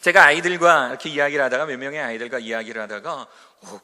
제가 아이들과 이렇게 이야기를 하다가, 몇 명의 아이들과 이야기를 하다가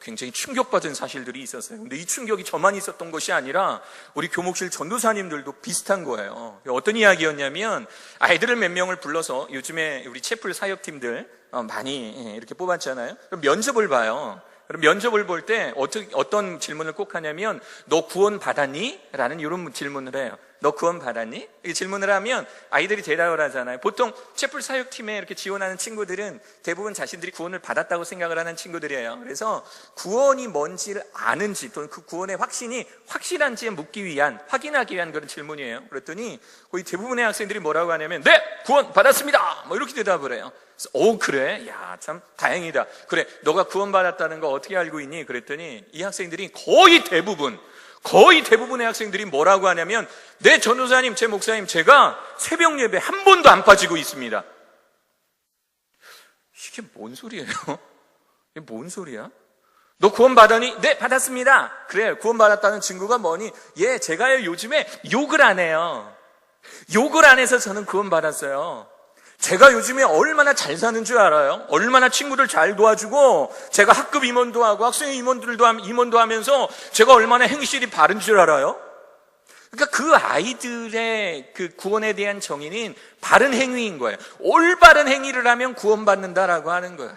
굉장히 충격받은 사실들이 있었어요. 근데 이 충격이 저만 있었던 것이 아니라 우리 교목실 전도사님들도 비슷한 거예요. 어떤 이야기였냐면, 아이들을 몇 명을 불러서, 요즘에 우리 채플 사역팀들 많이 이렇게 뽑았잖아요. 그럼 면접을 봐요. 그럼 면접을 볼 때 어떤 질문을 꼭 하냐면, 너 구원 받았니? 라는 이런 질문을 해요. 너 구원 받았니? 이 질문을 하면 아이들이 대답을 하잖아요. 보통 채플 사역팀에 이렇게 지원하는 친구들은 대부분 자신들이 구원을 받았다고 생각을 하는 친구들이에요. 그래서 구원이 뭔지를 아는지, 또는 그 구원의 확신이 확실한지에 묻기 위한, 확인하기 위한 그런 질문이에요. 그랬더니 거의 대부분의 학생들이 뭐라고 하냐면, 네! 구원 받았습니다! 뭐 이렇게 대답을 해요. 그래서 그래? 야, 참 다행이다. 그래, 너가 구원 받았다는 거 어떻게 알고 있니? 그랬더니 이 학생들이 거의 대부분의 학생들이 뭐라고 하냐면, 네, 전도사님, 제 목사님, 제가 새벽 예배 한 번도 안 빠지고 있습니다. 이게 뭔 소리예요? 이게 뭔 소리야? 너 구원 받았니? 네, 받았습니다. 그래, 구원 받았다는 증거가 뭐니? 예, 제가요 요즘에 욕을 안 해요. 욕을 안 해서 저는 구원 받았어요. 제가 요즘에 얼마나 잘 사는 줄 알아요? 얼마나 친구들 잘 도와주고, 제가 학급 임원도 하고 학생 임원도 하면서 제가 얼마나 행실이 바른 줄 알아요? 그러니까 그 아이들의 그 구원에 대한 정의는 바른 행위인 거예요. 올바른 행위를 하면 구원받는다라고 하는 거예요.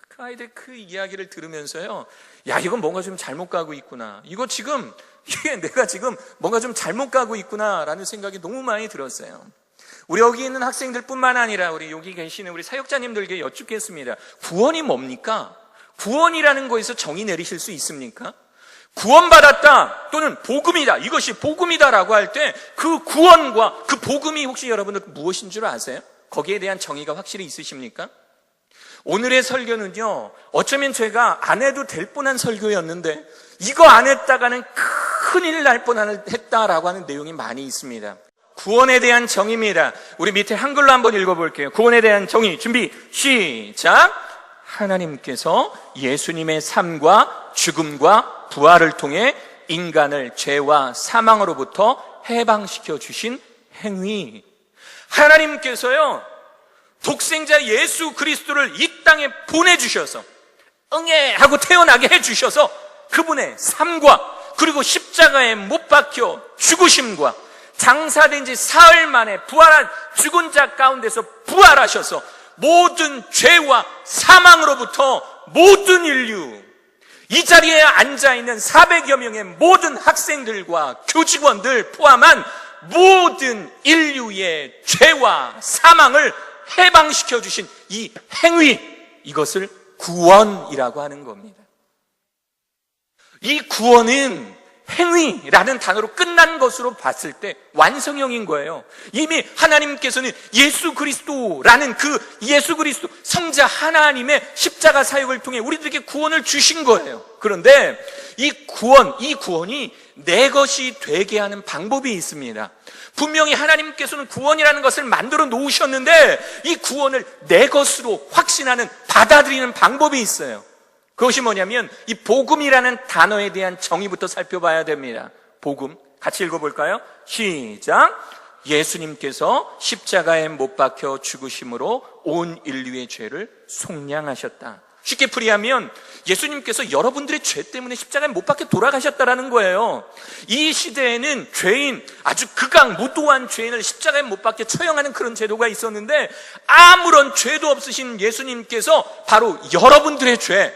그 아이들 그 이야기를 들으면서요, 야, 이건 뭔가 좀 잘못 가고 있구나. 내가 지금 뭔가 좀 잘못 가고 있구나라는 생각이 너무 많이 들었어요. 우리 여기 있는 학생들뿐만 아니라 우리 여기 계시는 우리 사역자님들에게 여쭙겠습니다. 구원이 뭡니까? 구원이라는 거에서 정의 내리실 수 있습니까? 구원받았다 또는 복음이다, 이것이 복음이다라고 할 때 그 구원과 그 복음이 혹시 여러분들 무엇인 줄 아세요? 거기에 대한 정의가 확실히 있으십니까? 오늘의 설교는요, 어쩌면 제가 안 해도 될 뻔한 설교였는데 이거 안 했다가는 큰일 날 뻔했다라고 하는 내용이 많이 있습니다. 구원에 대한 정의입니다. 우리 밑에 한글로 한번 읽어볼게요. 구원에 대한 정의, 준비, 시작! 하나님께서 예수님의 삶과 죽음과 부활을 통해 인간을 죄와 사망으로부터 해방시켜 주신 행위. 하나님께서요, 독생자 예수 그리스도를 이 땅에 보내주셔서 응애 하고 태어나게 해주셔서 그분의 삶과, 그리고 십자가에 못 박혀 죽으심과 장사된 지 사흘 만에 죽은 자 가운데서 부활하셔서 모든 죄와 사망으로부터 모든 인류, 이 자리에 앉아있는 400여 명의 모든 학생들과 교직원들 포함한 모든 인류의 죄와 사망을 해방시켜 주신 이 행위, 이것을 구원이라고 하는 겁니다. 이 구원은 행위라는 단어로 끝난 것으로 봤을 때 완성형인 거예요. 이미 하나님께서는 예수 그리스도라는 그 예수 그리스도 성자 하나님의 십자가 사역을 통해 우리들에게 구원을 주신 거예요. 그런데 이 구원이 내 것이 되게 하는 방법이 있습니다. 분명히 하나님께서는 구원이라는 것을 만들어 놓으셨는데 이 구원을 내 것으로 확신하는, 받아들이는 방법이 있어요. 그것이 뭐냐면 이 복음이라는 단어에 대한 정의부터 살펴봐야 됩니다. 복음, 같이 읽어볼까요? 시작! 예수님께서 십자가에 못 박혀 죽으심으로 온 인류의 죄를 속량하셨다. 쉽게 풀이하면 예수님께서 여러분들의 죄 때문에 십자가에 못 박혀 돌아가셨다라는 거예요. 이 시대에는 죄인, 아주 극악무도한 죄인을 십자가에 못 박혀 처형하는 그런 제도가 있었는데, 아무런 죄도 없으신 예수님께서 바로 여러분들의 죄,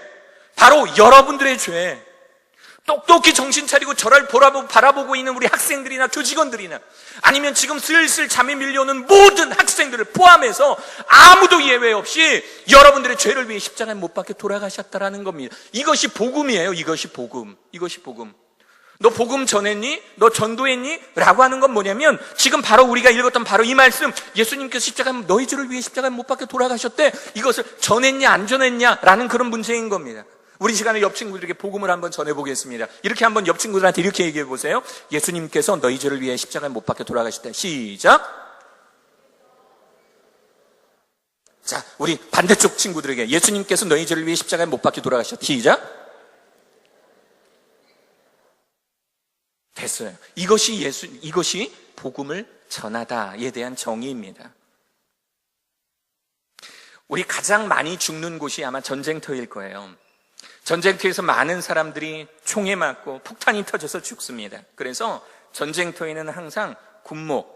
똑똑히 정신 차리고 저를 바라보고 있는 우리 학생들이나 교직원들이나, 아니면 지금 슬슬 잠이 밀려오는 모든 학생들을 포함해서 아무도 예외 없이 여러분들의 죄를 위해 십자가에 못 박혀 돌아가셨다라는 겁니다. 이것이 복음이에요. 이것이 복음. 너 복음 전했니? 너 전도했니? 라고 하는 건 뭐냐면, 지금 바로 우리가 읽었던 바로 이 말씀, 예수님께서 너희 죄를 위해 십자가에 못 박혀 돌아가셨대, 이것을 전했냐 안 전했냐 라는 그런 문제인 겁니다. 우리 시간에 옆 친구들에게 복음을 한번 전해보겠습니다. 이렇게 한번 옆 친구들한테 이렇게 얘기해 보세요. 예수님께서 너희 죄를 위해 십자가에 못 박혀 돌아가셨다. 시작! 자, 우리 반대쪽 친구들에게 예수님께서 너희 죄를 위해 십자가에 못 박혀 돌아가셨다. 시작! 됐어요. 이것이 복음을 전하다에 대한 정의입니다. 우리 가장 많이 죽는 곳이 아마 전쟁터일 거예요. 전쟁터에서 많은 사람들이 총에 맞고 폭탄이 터져서 죽습니다. 그래서 전쟁터에는 항상 군목,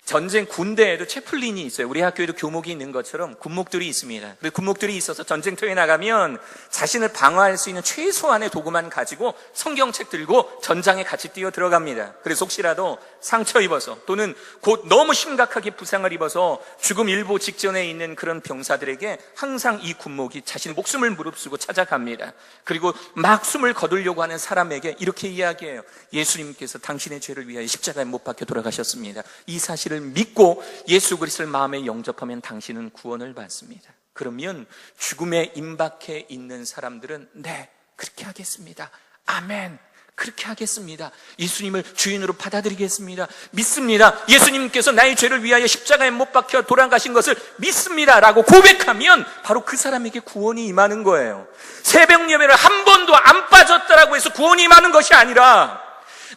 전쟁 군대에도 채플린이 있어요. 우리 학교에도 교목이 있는 것처럼 군목들이 있습니다. 그 군목들이 있어서 전쟁터에 나가면 자신을 방어할 수 있는 최소한의 도구만 가지고 성경책 들고 전장에 같이 뛰어 들어갑니다. 그래서 혹시라도 상처 입어서 또는 곧 너무 심각하게 부상을 입어서 죽음 일보 직전에 있는 그런 병사들에게 항상 이 군목이 자신의 목숨을 무릅쓰고 찾아갑니다. 그리고 막 숨을 거두려고 하는 사람에게 이렇게 이야기해요. 예수님께서 당신의 죄를 위하여 십자가에 못 박혀 돌아가셨습니다. 이 사실을 믿고 예수 그리스도를 마음에 영접하면 당신은 구원을 받습니다. 그러면 죽음에 임박해 있는 사람들은 네, 그렇게 하겠습니다. 아멘. 그렇게 하겠습니다. 예수님을 주인으로 받아들이겠습니다. 믿습니다. 예수님께서 나의 죄를 위하여 십자가에 못 박혀 돌아가신 것을 믿습니다 라고 고백하면 바로 그 사람에게 구원이 임하는 거예요. 새벽 예배를 한 번도 안 빠졌다라고 해서 구원이 임하는 것이 아니라,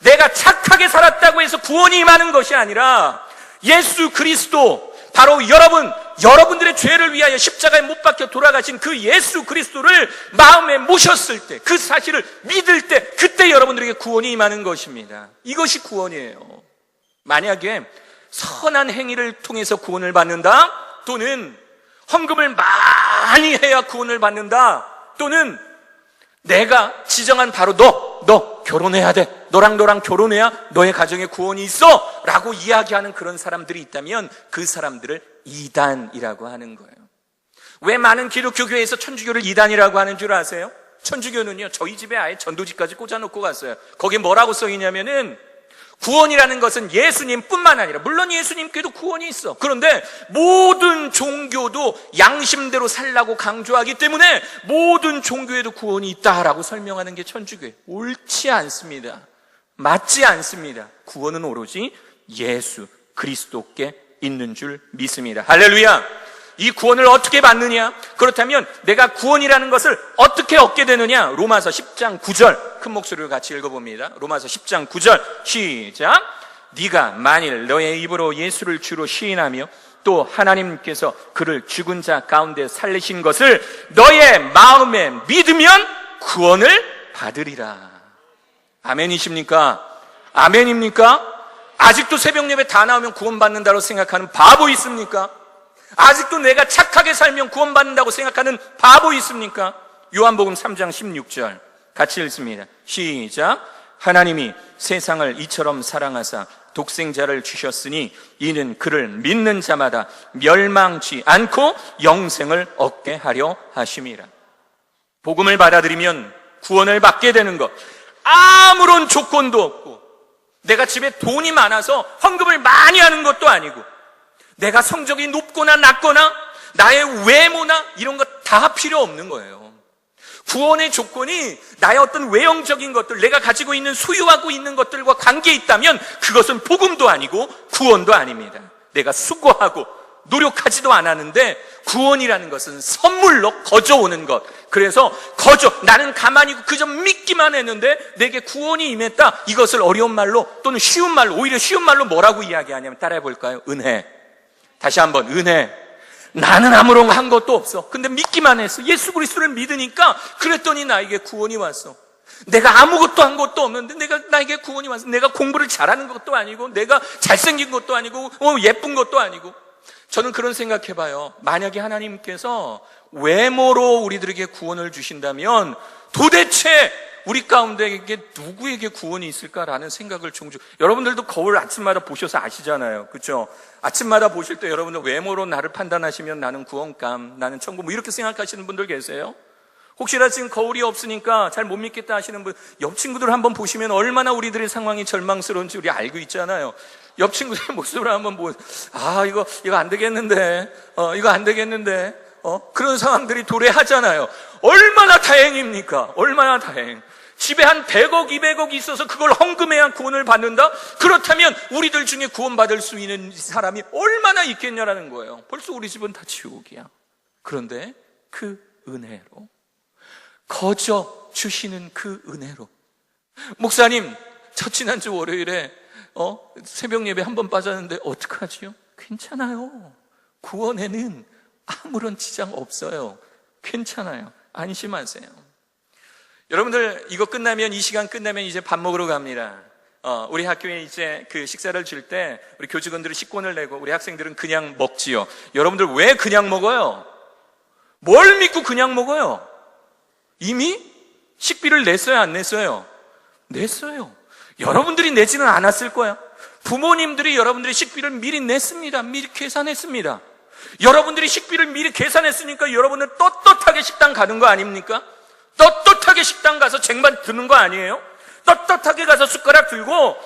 내가 착하게 살았다고 해서 구원이 임하는 것이 아니라, 예수 그리스도, 바로 여러분들의 죄를 위하여 십자가에 못 박혀 돌아가신 그 예수 그리스도를 마음에 모셨을 때, 그 사실을 믿을 때, 그때 여러분들에게 구원이 임하는 것입니다. 이것이 구원이에요. 만약에 선한 행위를 통해서 구원을 받는다, 또는 헌금을 많이 해야 구원을 받는다, 또는 내가 지정한 바로 너 결혼해야 돼, 너랑 결혼해야 너의 가정에 구원이 있어 라고 이야기하는 그런 사람들이 있다면 그 사람들을 이단이라고 하는 거예요. 왜 많은 기독교 교회에서 천주교를 이단이라고 하는 줄 아세요? 천주교는요, 저희 집에 아예 전도지까지 꽂아놓고 갔어요. 거기에 뭐라고 써있냐면은, 구원이라는 것은 예수님뿐만 아니라, 물론 예수님께도 구원이 있어. 그런데 모든 종교도 양심대로 살라고 강조하기 때문에 모든 종교에도 구원이 있다라고 설명하는 게 천주교예요. 옳지 않습니다. 맞지 않습니다. 구원은 오로지 예수 그리스도께 있는 줄 믿습니다. 할렐루야! 이 구원을 어떻게 받느냐? 그렇다면 내가 구원이라는 것을 어떻게 얻게 되느냐? 로마서 10장 9절 큰 목소리로 같이 읽어봅니다. 로마서 10장 9절 시작. 네가 만일 너의 입으로 예수를 주로 시인하며 또 하나님께서 그를 죽은 자 가운데 살리신 것을 너의 마음에 믿으면 구원을 받으리라. 아멘이십니까? 아멘입니까? 아직도 새벽 예배 다 나오면 구원받는다고 생각하는 바보 있습니까? 아직도 내가 착하게 살면 구원받는다고 생각하는 바보 있습니까? 요한복음 3장 16절 같이 읽습니다. 시작. 하나님이 세상을 이처럼 사랑하사 독생자를 주셨으니 이는 그를 믿는 자마다 멸망치 않고 영생을 얻게 하려 하심이라. 복음을 받아들이면 구원을 받게 되는 것, 아무런 조건도 없고, 내가 집에 돈이 많아서 헌금을 많이 하는 것도 아니고, 내가 성적이 높거나 낮거나 나의 외모나 이런 것 다 필요 없는 거예요. 구원의 조건이 나의 어떤 외형적인 것들, 내가 가지고 있는 소유하고 있는 것들과 관계에 있다면 그것은 복음도 아니고 구원도 아닙니다. 내가 수고하고 노력하지도 않았는데 구원이라는 것은 선물로 거저오는 것. 그래서 나는 가만히 그저 믿기만 했는데 내게 구원이 임했다. 이것을 어려운 말로 또는 쉬운 말로, 오히려 쉬운 말로 뭐라고 이야기하냐면, 따라해 볼까요? 은혜. 다시 한번, 은혜. 나는 아무런 한 것도 없어. 근데 믿기만 했어. 예수 그리스도를 믿으니까 그랬더니 나에게 구원이 왔어. 내가 아무것도 한 것도 없는데 나에게 구원이 왔어. 내가 공부를 잘하는 것도 아니고, 내가 잘생긴 것도 아니고, 예쁜 것도 아니고. 저는 그런 생각해봐요. 만약에 하나님께서 외모로 우리들에게 구원을 주신다면 도대체 우리 가운데 누구에게 구원이 있을까라는 생각을 종종, 여러분들도 거울 아침마다 보셔서 아시잖아요. 그렇죠? 아침마다 보실 때 여러분들 외모로 나를 판단하시면 나는 구원감, 나는 천국, 이렇게 생각하시는 분들 계세요? 혹시나 지금 거울이 없으니까 잘 못 믿겠다 하시는 분, 옆 친구들 한번 보시면 얼마나 우리들의 상황이 절망스러운지 우리 알고 있잖아요. 옆 친구들의 모습을 한번 이거 안 되겠는데, 이거 안 되겠는데, 그런 상황들이 도래하잖아요. 얼마나 다행입니까? 얼마나 다행. 집에 한 100억, 200억이 있어서 그걸 헌금해야 구원을 받는다? 그렇다면 우리들 중에 구원받을 수 있는 사람이 얼마나 있겠냐라는 거예요. 벌써 우리 집은 다 지옥이야. 그런데 그 은혜로, 거저 주시는 그 은혜로. 목사님, 지난주 월요일에 새벽 예배 한 번 빠졌는데 어떡하지요? 괜찮아요. 구원에는 아무런 지장 없어요. 괜찮아요. 안심하세요. 여러분들 이거 끝나면, 이 시간 끝나면 이제 밥 먹으러 갑니다. 우리 학교에 이제 그 식사를 줄 때 우리 교직원들은 식권을 내고 우리 학생들은 그냥 먹지요. 여러분들 왜 그냥 먹어요? 뭘 믿고 그냥 먹어요? 이미 식비를 냈어요, 안 냈어요? 냈어요. 여러분들이 내지는 않았을 거야. 부모님들이 여러분들의 식비를 미리 냈습니다. 미리 계산했습니다. 여러분들이 식비를 미리 계산했으니까 여러분은 떳떳하게 식당 가는 거 아닙니까? 떳떳하게 식당 가서 쟁반 드는 거 아니에요? 떳떳하게 가서 숟가락 들고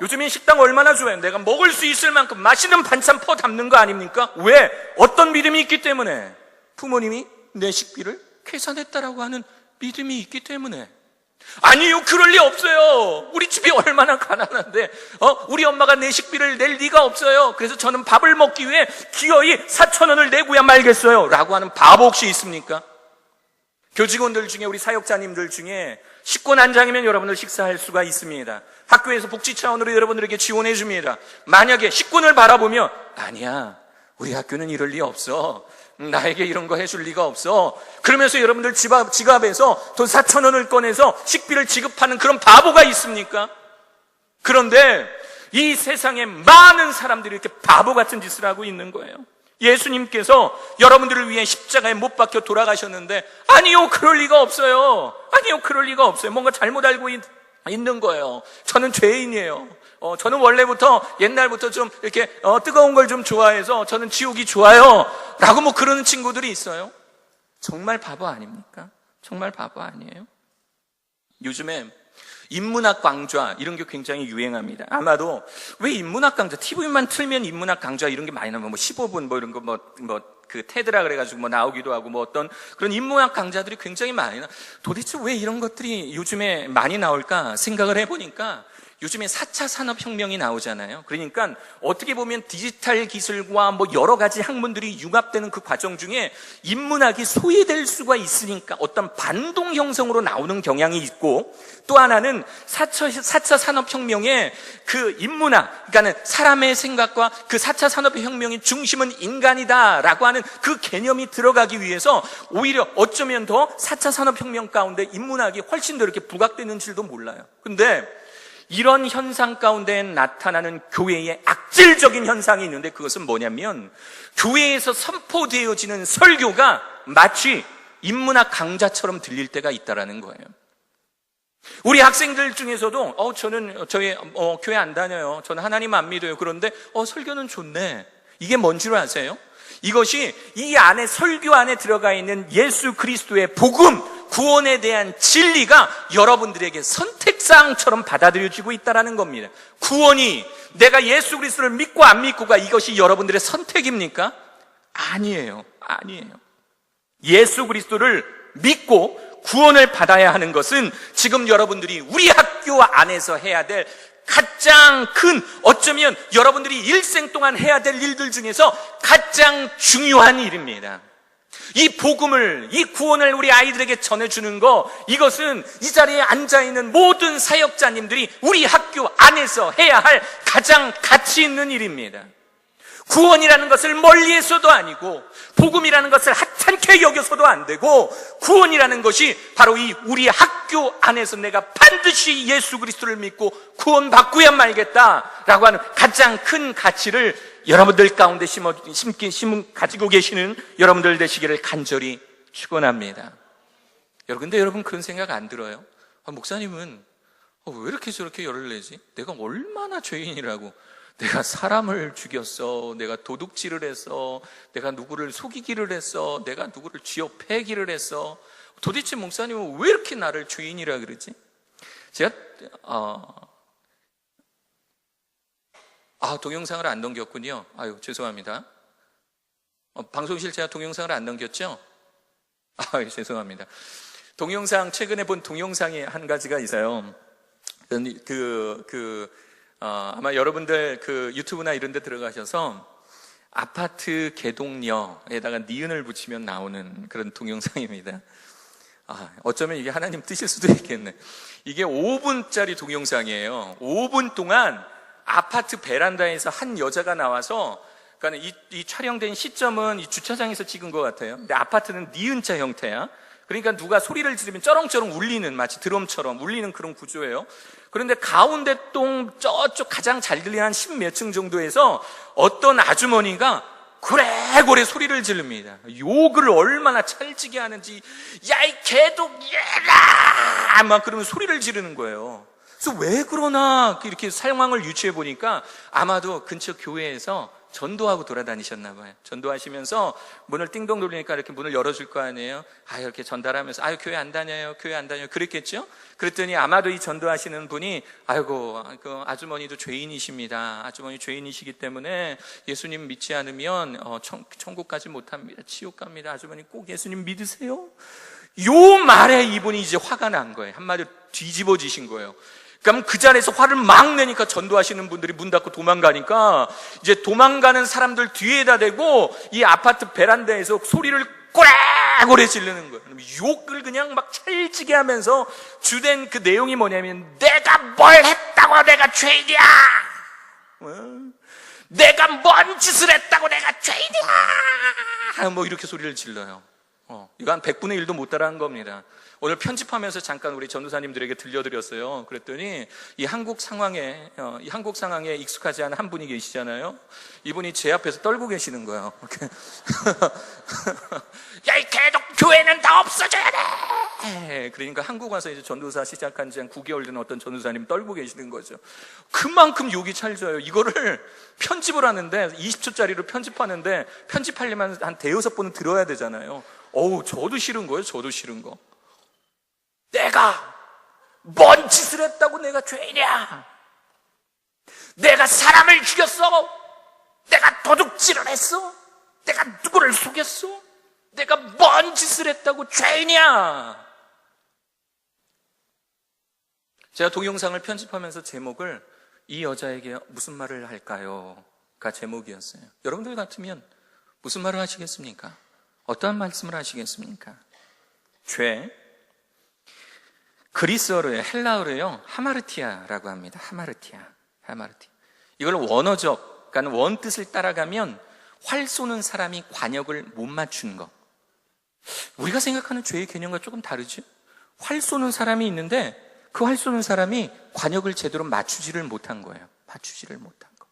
요즘에 식당 얼마나 좋아요. 내가 먹을 수 있을 만큼 맛있는 반찬 퍼 담는 거 아닙니까? 왜? 어떤 믿음이 있기 때문에. 부모님이 내 식비를 계산했다라고 하는 믿음이 있기 때문에. 아니요, 그럴 리 없어요. 우리 집이 얼마나 가난한데 우리 엄마가 내 식비를 낼 리가 없어요. 그래서 저는 밥을 먹기 위해 기어이 4,000원을 내고야 말겠어요 라고 하는 바보 혹시 있습니까? 교직원들 중에, 우리 사역자님들 중에 식권 한 장이면 여러분들 식사할 수가 있습니다. 학교에서 복지 차원으로 여러분들에게 지원해 줍니다. 만약에 식권을 바라보며 아니야, 우리 학교는 이럴 리 없어, 나에게 이런 거 해줄 리가 없어, 그러면서 여러분들 지갑에서 돈 4,000원을 꺼내서 식비를 지급하는 그런 바보가 있습니까? 그런데 이 세상에 많은 사람들이 이렇게 바보 같은 짓을 하고 있는 거예요. 예수님께서 여러분들을 위해 십자가에 못 박혀 돌아가셨는데 아니요, 그럴 리가 없어요. 아니요, 그럴 리가 없어요. 뭔가 잘못 알고 있는 거예요. 저는 죄인이에요. 저는 원래부터 옛날부터 좀 이렇게 뜨거운 걸 좀 좋아해서 저는 지옥이 좋아요 라고 뭐 그러는 친구들이 있어요. 정말 바보 아닙니까? 정말 바보 아니에요? 요즘에 인문학 강좌 이런 게 굉장히 유행합니다. 아마도 왜 인문학 강좌, TV만 틀면 인문학 강좌 이런 게 많이 나오면 15분 뭐 이런 거 그 테드라 그래가지고 나오기도 하고 어떤 그런 인문학 강좌들이 굉장히 많이 도대체 왜 이런 것들이 요즘에 많이 나올까 생각을 해보니까 요즘에 4차 산업혁명이 나오잖아요. 그러니까 어떻게 보면 디지털 기술과 여러 가지 학문들이 융합되는 그 과정 중에 인문학이 소외될 수가 있으니까 어떤 반동 형성으로 나오는 경향이 있고, 또 하나는 4차 산업혁명의 그 인문학, 그러니까 사람의 생각과 그 4차 산업혁명의 중심은 인간이다라고 하는 그 개념이 들어가기 위해서 오히려 어쩌면 더 4차 산업혁명 가운데 인문학이 훨씬 더 이렇게 부각되는지도 몰라요. 근데 이런 현상 가운데 나타나는 교회의 악질적인 현상이 있는데, 그것은 뭐냐면 교회에서 선포되어지는 설교가 마치 인문학 강좌처럼 들릴 때가 있다라는 거예요. 우리 학생들 중에서도 저는 저희 교회 안 다녀요, 저는 하나님 안 믿어요. 그런데 설교는 좋네. 이게 뭔 줄 아세요? 이것이 이 안에, 설교 안에 들어가 있는 예수 그리스도의 복음, 구원에 대한 진리가 여러분들에게 선택사항처럼 받아들여지고 있다는 겁니다. 구원이 내가 예수 그리스도를 믿고 안 믿고가 이것이 여러분들의 선택입니까? 아니에요. 아니에요. 예수 그리스도를 믿고 구원을 받아야 하는 것은 지금 여러분들이 우리 학교 안에서 해야 될 가장 큰, 어쩌면 여러분들이 일생 동안 해야 될 일들 중에서 가장 중요한 일입니다. 이 복음을, 이 구원을 우리 아이들에게 전해주는 거, 이것은 이 자리에 앉아있는 모든 사역자님들이 우리 학교 안에서 해야 할 가장 가치 있는 일입니다. 구원이라는 것을 멀리에서도 아니고, 복음이라는 것을 하찮게 여겨서도 안 되고, 구원이라는 것이 바로 이 우리 학교 안에서 내가 반드시 예수 그리스도를 믿고 구원받고야 말겠다라고 하는 가장 큰 가치를 여러분들 가운데 가지고 계시는 여러분들 되시기를 간절히 축원합니다. 근데 여러분 그런 생각 안 들어요? 목사님은 왜 이렇게 저렇게 열을 내지? 내가 얼마나 죄인이라고, 내가 사람을 죽였어, 내가 도둑질을 했어, 내가 누구를 속이기를 했어, 내가 누구를 쥐어 패기를 했어. 도대체 목사님은 왜 이렇게 나를 죄인이라 그러지? 제가 동영상을 안 넘겼군요. 아유, 죄송합니다. 방송실 제가 동영상을 안 넘겼죠? 죄송합니다. 동영상, 최근에 본 동영상이 한 가지가 있어요. 아마 여러분들 유튜브나 이런 데 들어가셔서 아파트 개동녀에다가 니은을 붙이면 나오는 그런 동영상입니다. 어쩌면 이게 하나님 뜻일 수도 있겠네. 이게 5분짜리 동영상이에요. 5분 동안 아파트 베란다에서 한 여자가 나와서 그러니까 이 촬영된 시점은 이 주차장에서 찍은 것 같아요. 근데 아파트는 니은자 형태야. 그러니까 누가 소리를 지르면 쩌렁쩌렁 울리는, 마치 드럼처럼 울리는 그런 구조예요. 그런데 가운데 동 저쪽 가장 잘 들리는 한 10몇 층 정도에서 어떤 아주머니가 고래고래 소리를 지릅니다. 욕을 얼마나 찰지게 하는지, 야, 이 개독, 얘라! 막 그러면 소리를 지르는 거예요. 그래서 왜 그러나 이렇게 상황을 유추해 보니까 아마도 근처 교회에서 전도하고 돌아다니셨나 봐요. 전도하시면서 문을 띵동 돌리니까 이렇게 문을 열어줄 거 아니에요. 이렇게 전달하면서 교회 안 다녀요, 교회 안 다녀요, 그랬겠죠. 그랬더니 아마도 이 전도하시는 분이 아이고, 그 아주머니도 죄인이십니다. 아주머니 죄인이시기 때문에 예수님 믿지 않으면 천국 가지 못합니다. 지옥 갑니다. 아주머니 꼭 예수님 믿으세요. 요 말에 이분이 이제 화가 난 거예요. 한마디로 뒤집어지신 거예요. 그럼 그 자리에서 화를 막 내니까 전도하시는 분들이 문 닫고 도망가니까 이제 도망가는 사람들 뒤에다 대고 이 아파트 베란다에서 소리를 꼬래꼬래 지르는 거예요. 욕을 그냥 막 찰지게 하면서 주된 그 내용이 뭐냐면, 내가 뭘 했다고 내가 죄인이야, 내가 뭔 짓을 했다고 내가 죄인이야, 뭐 이렇게 소리를 질러요. 이거 한 100분의 1도 못 따라한 겁니다. 오늘 편집하면서 잠깐 우리 전도사님들에게 들려드렸어요. 그랬더니 이 한국 상황에 익숙하지 않은 한 분이 계시잖아요. 이분이 제 앞에서 떨고 계시는 거예요. 야, 이 개독 교회는 다 없어져야 돼! 그러니까 한국 와서 이제 전도사 시작한 지 한 9개월 된 어떤 전도사님 떨고 계시는 거죠. 그만큼 욕이 찰져요. 이거를 편집을 하는데 20초짜리로 편집하는데 편집하려면 한 대여섯 번은 들어야 되잖아요. 저도 싫은 거예요. 저도 싫은 거. 내가 뭔 짓을 했다고 내가 죄인이야? 내가 사람을 죽였어? 내가 도둑질을 했어? 내가 누구를 속였어? 내가 뭔 짓을 했다고 죄인이야? 제가 동영상을 편집하면서 제목을 이 여자에게 무슨 말을 할까요? 가 제목이었어요. 여러분들 같으면 무슨 말을 하시겠습니까? 어떠한 말씀을 하시겠습니까? 죄, 그리스어로요, 헬라어로요, 하마르티아라고 합니다. 하마르티아. 이걸 원어적, 그러니까 원뜻을 따라가면 활 쏘는 사람이 관역을 못 맞추는 거. 우리가 생각하는 죄의 개념과 조금 다르죠? 활 쏘는 사람이 있는데 그 활 쏘는 사람이 관역을 제대로 맞추지를 못한 거예요. 맞추지를 못한 거.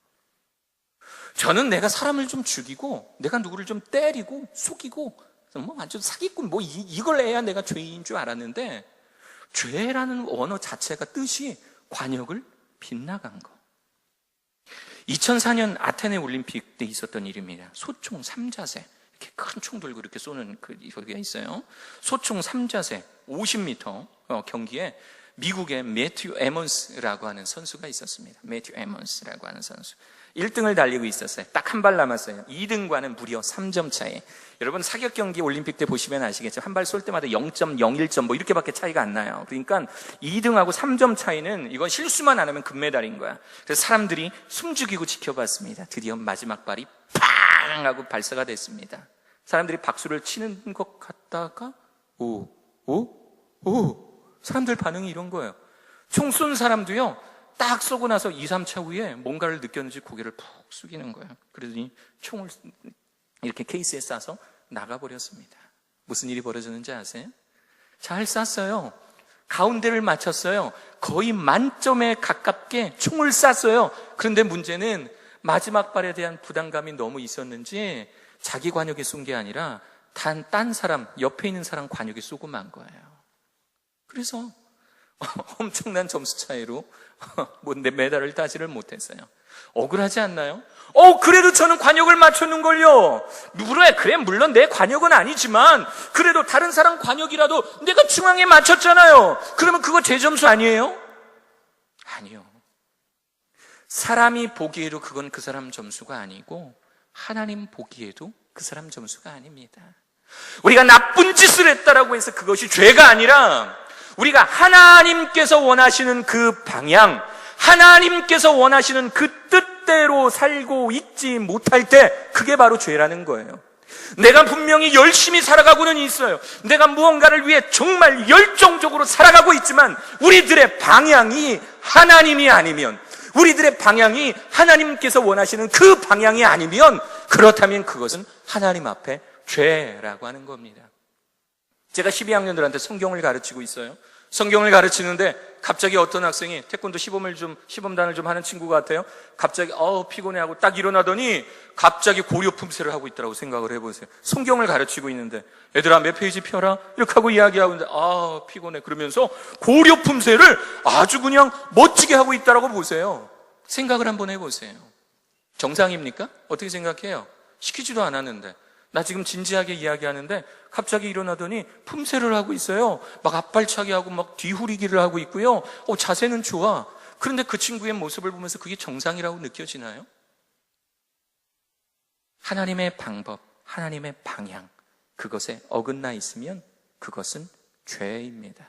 저는 내가 사람을 좀 죽이고, 내가 누구를 좀 때리고, 속이고, 완전 사기꾼, 이걸 해야 내가 죄인인 줄 알았는데, 죄라는 언어 자체가 뜻이 관역을 빗나간 거. 2004년 아테네 올림픽 때 있었던 일입니다. 소총 3자세. 이렇게 큰 총 들고 이렇게 쏘는 여기가 있어요. 소총 3자세 50m 경기에 미국의 매튜 에먼스라고 하는 선수가 있었습니다. 매튜 에먼스라고 하는 선수. 1등을 달리고 있었어요. 딱 한 발 남았어요. 2등과는 무려 3점 차이. 여러분 사격 경기 올림픽 때 보시면 아시겠죠? 한 발 쏠 때마다 0.01점 이렇게밖에 차이가 안 나요. 그러니까 2등하고 3점 차이는 이건 실수만 안 하면 금메달인 거야. 그래서 사람들이 숨죽이고 지켜봤습니다. 드디어 마지막 발이 팡 하고 발사가 됐습니다. 사람들이 박수를 치는 것 같다가 오 사람들 반응이 이런 거예요. 총 쏜 사람도요, 딱 쏘고 나서 2, 3차 후에 뭔가를 느꼈는지 고개를 푹 숙이는 거예요. 그러더니 총을 이렇게 케이스에 싸서 나가버렸습니다. 무슨 일이 벌어졌는지 아세요? 잘 쐈어요. 가운데를 맞췄어요. 거의 만점에 가깝게 총을 쐈어요. 그런데 문제는 마지막 발에 대한 부담감이 너무 있었는지 자기 관역에 쏜 게 아니라 딴 사람, 옆에 있는 사람 관역에 쏘고 만 거예요. 그래서 엄청난 점수 차이로 메달을 따지를 못했어요. 억울하지 않나요? 그래도 저는 관역을 맞췄는걸요. 그래, 물론 내 관역은 아니지만 그래도 다른 사람 관역이라도 내가 중앙에 맞췄잖아요. 그러면 그거 제 점수 아니에요? 아니요. 사람이 보기에도 그건 그 사람 점수가 아니고 하나님 보기에도 그 사람 점수가 아닙니다. 우리가 나쁜 짓을 했다라고 해서 그것이 죄가 아니라 우리가 하나님께서 원하시는 그 방향, 하나님께서 원하시는 그 뜻대로 살고 있지 못할 때 그게 바로 죄라는 거예요. 내가 분명히 열심히 살아가고는 있어요. 내가 무언가를 위해 정말 열정적으로 살아가고 있지만 우리들의 방향이 하나님이 아니면, 우리들의 방향이 하나님께서 원하시는 그 방향이 아니면 그렇다면 그것은 하나님 앞에 죄라고 하는 겁니다. 제가 12학년들한테 성경을 가르치고 있어요. 성경을 가르치는데 갑자기 어떤 학생이 태권도 시범단을 좀 하는 친구 같아요. 갑자기 피곤해하고 딱 일어나더니 갑자기 고려 품새를 하고 있더라고. 생각을 해보세요. 성경을 가르치고 있는데 얘들아 몇 페이지 펴라 이렇게 하고 이야기하고 있는데 피곤해 그러면서 고려 품새를 아주 그냥 멋지게 하고 있다라고 보세요. 생각을 한번 해보세요. 정상입니까? 어떻게 생각해요? 시키지도 않았는데 나 지금 진지하게 이야기하는데 갑자기 일어나더니 품새를 하고 있어요. 막 앞발차기 하고 막 뒤후리기를 하고 있고요. 자세는 좋아. 그런데 그 친구의 모습을 보면서 그게 정상이라고 느껴지나요? 하나님의 방법, 하나님의 방향, 그것에 어긋나 있으면 그것은 죄입니다.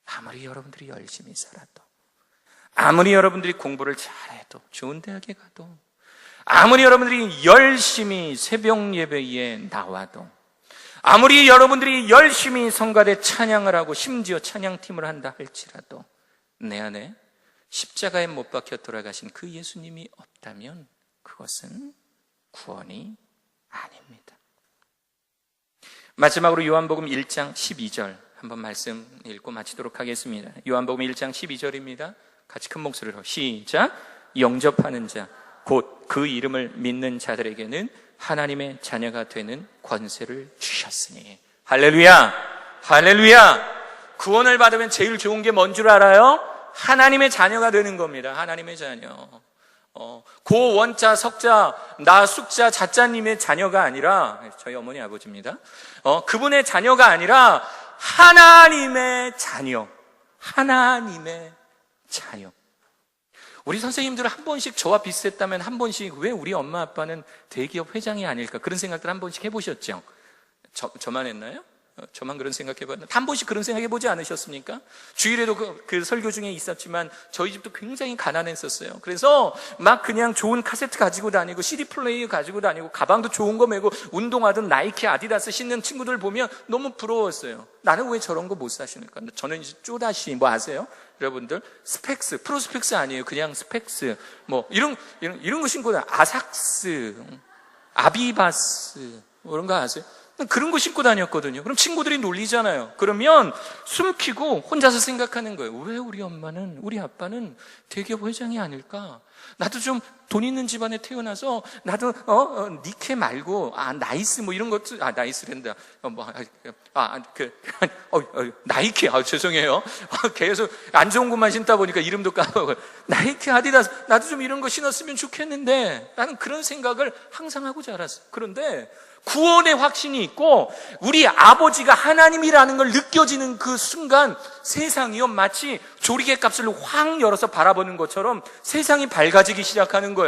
아무리 여러분들이 열심히 살아도, 아무리 여러분들이 공부를 잘해도, 좋은 대학에 가도, 아무리 여러분들이 열심히 새벽 예배에 나와도, 아무리 여러분들이 열심히 성가대 찬양을 하고 심지어 찬양팀을 한다 할지라도 내 안에 십자가에 못 박혀 돌아가신 그 예수님이 없다면 그것은 구원이 아닙니다. 마지막으로 요한복음 1장 12절 한번 말씀 읽고 마치도록 하겠습니다. 요한복음 1장 12절입니다. 같이 큰 목소리로 시작. 영접하는 자 곧 그 이름을 믿는 자들에게는 하나님의 자녀가 되는 권세를 주셨으니. 할렐루야! 할렐루야! 구원을 받으면 제일 좋은 게 뭔 줄 알아요? 하나님의 자녀가 되는 겁니다. 하나님의 자녀. 고 원자, 석자, 나 숙자, 자자님의 자녀가 아니라 저희 어머니 아버지입니다. 그분의 자녀가 아니라 하나님의 자녀. 하나님의 자녀. 우리 선생님들은 한 번씩 저와 비슷했다면 한 번씩 왜 우리 엄마 아빠는 대기업 회장이 아닐까 그런 생각들 한 번씩 해보셨죠? 저만 했나요? 저만 그런 생각해봤나? 한 번씩 그런 생각해보지 않으셨습니까? 주일에도 그 설교 중에 있었지만 저희 집도 굉장히 가난했었어요. 그래서 막 그냥 좋은 카세트 가지고 다니고 CD 플레이어 가지고 다니고 가방도 좋은 거 메고 운동하던 나이키 아디다스 신는 친구들 보면 너무 부러웠어요. 나는 왜 저런 거 못 사시는가? 저는 이제 쪼다시 뭐 아세요? 여러분들 스펙스, 프로스펙스 아니에요. 그냥 스펙스 뭐 이런 거 신고 아삭스, 아비바스 뭐 이런 거 아세요? 그런 거 신고 다녔거든요. 그럼 친구들이 놀리잖아요. 그러면 숨기고 혼자서 생각하는 거예요. 왜 우리 엄마는, 우리 아빠는 대기업 회장이 아닐까? 나도 좀 돈 있는 집안에 태어나서 나도 니케 말고 나이스 뭐 이런 것도 나이스랜다. 나이키 죄송해요. 계속 안 좋은 것만 신다 보니까 이름도 까먹어요. 나이키 아디다스 나도 좀 이런 거 신었으면 좋겠는데 나는 그런 생각을 항상 하고 자랐어요. 그런데 구원의 확신이 있고 우리 아버지가 하나님이라는 걸 느껴지는 그 순간 세상이요 마치 조리개 값을 확 열어서 바라보는 것처럼 세상이 밝아지기 시작하는 거예요.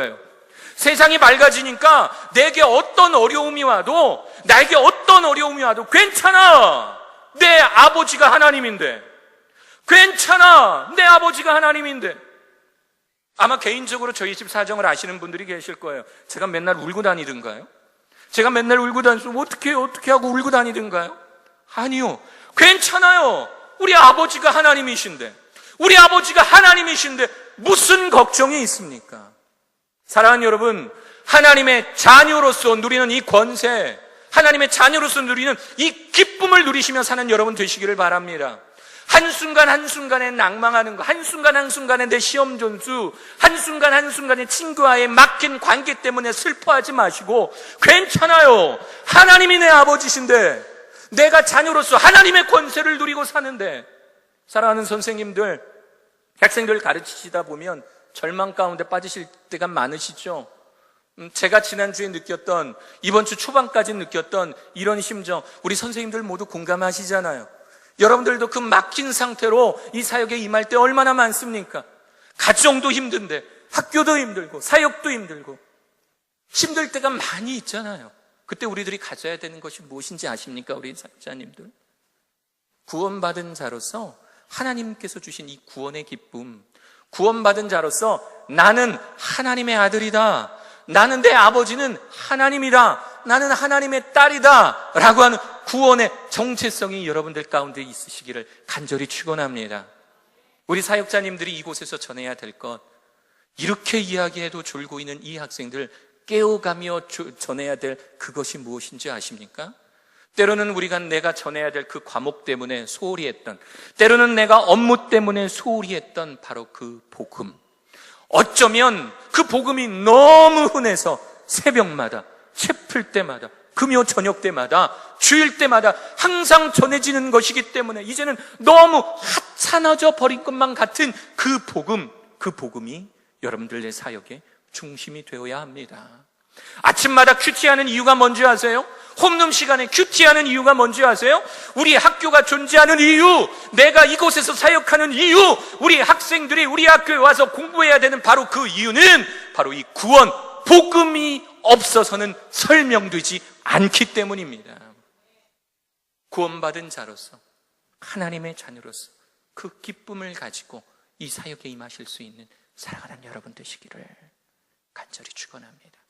세상이 밝아지니까 내게 어떤 어려움이 와도 나에게 어떤 어려움이 와도 괜찮아. 내 아버지가 하나님인데. 괜찮아. 내 아버지가 하나님인데. 아마 개인적으로 저희 집 사정을 아시는 분들이 계실 거예요. 제가 맨날 울고 다니던가요? 제가 맨날 울고 다니면서 어떻게 하고 울고 다니던가요? 아니요. 괜찮아요. 우리 아버지가 하나님이신데. 우리 아버지가 하나님이신데 무슨 걱정이 있습니까? 사랑하는 여러분, 하나님의 자녀로서 누리는 이 권세, 하나님의 자녀로서 누리는 이 기쁨을 누리시며 사는 여러분 되시기를 바랍니다. 한순간 한순간에 낭망하는 거, 한순간 한순간에 내 시험 점수, 한순간 한순간에 친구와의 막힌 관계 때문에 슬퍼하지 마시고 괜찮아요. 하나님이 내 아버지신데 내가 자녀로서 하나님의 권세를 누리고 사는데. 사랑하는 선생님들, 학생들 가르치시다 보면 절망 가운데 빠지실 때가 많으시죠? 제가 지난주에 느꼈던, 이번 주 초반까지 느꼈던 이런 심정 우리 선생님들 모두 공감하시잖아요. 여러분들도 그 막힌 상태로 이 사역에 임할 때 얼마나 많습니까? 가정도 힘든데 학교도 힘들고 사역도 힘들고 힘들 때가 많이 있잖아요. 그때 우리들이 가져야 되는 것이 무엇인지 아십니까? 우리 사역자님들, 구원받은 자로서 하나님께서 주신 이 구원의 기쁨, 구원받은 자로서 나는 하나님의 아들이다, 나는 내 아버지는 하나님이다, 나는 하나님의 딸이다 라고 하는 구원의 정체성이 여러분들 가운데 있으시기를 간절히 축원합니다. 우리 사역자님들이 이곳에서 전해야 될 것, 이렇게 이야기해도 졸고 있는 이 학생들 깨어가며 전해야 될 그것이 무엇인지 아십니까? 때로는 우리가 내가 전해야 될 그 과목 때문에 소홀히 했던, 때로는 내가 업무 때문에 소홀히 했던 바로 그 복음. 어쩌면 그 복음이 너무 흔해서 새벽마다, 채플 때마다, 금요 저녁 때마다, 주일 때마다 항상 전해지는 것이기 때문에 이제는 너무 하찮아져 버린 것만 같은 그 복음이 여러분들의 사역의 중심이 되어야 합니다. 아침마다 큐티하는 이유가 뭔지 아세요? 홈룸 시간에 큐티하는 이유가 뭔지 아세요? 우리 학교가 존재하는 이유, 내가 이곳에서 사역하는 이유, 우리 학생들이 우리 학교에 와서 공부해야 되는 바로 그 이유는 바로 이 구원, 복음이 없어서는 설명되지 않기 때문입니다. 구원받은 자로서, 하나님의 자녀로서 그 기쁨을 가지고 이 사역에 임하실 수 있는 사랑하는 여러분 되시기를 간절히 축원합니다.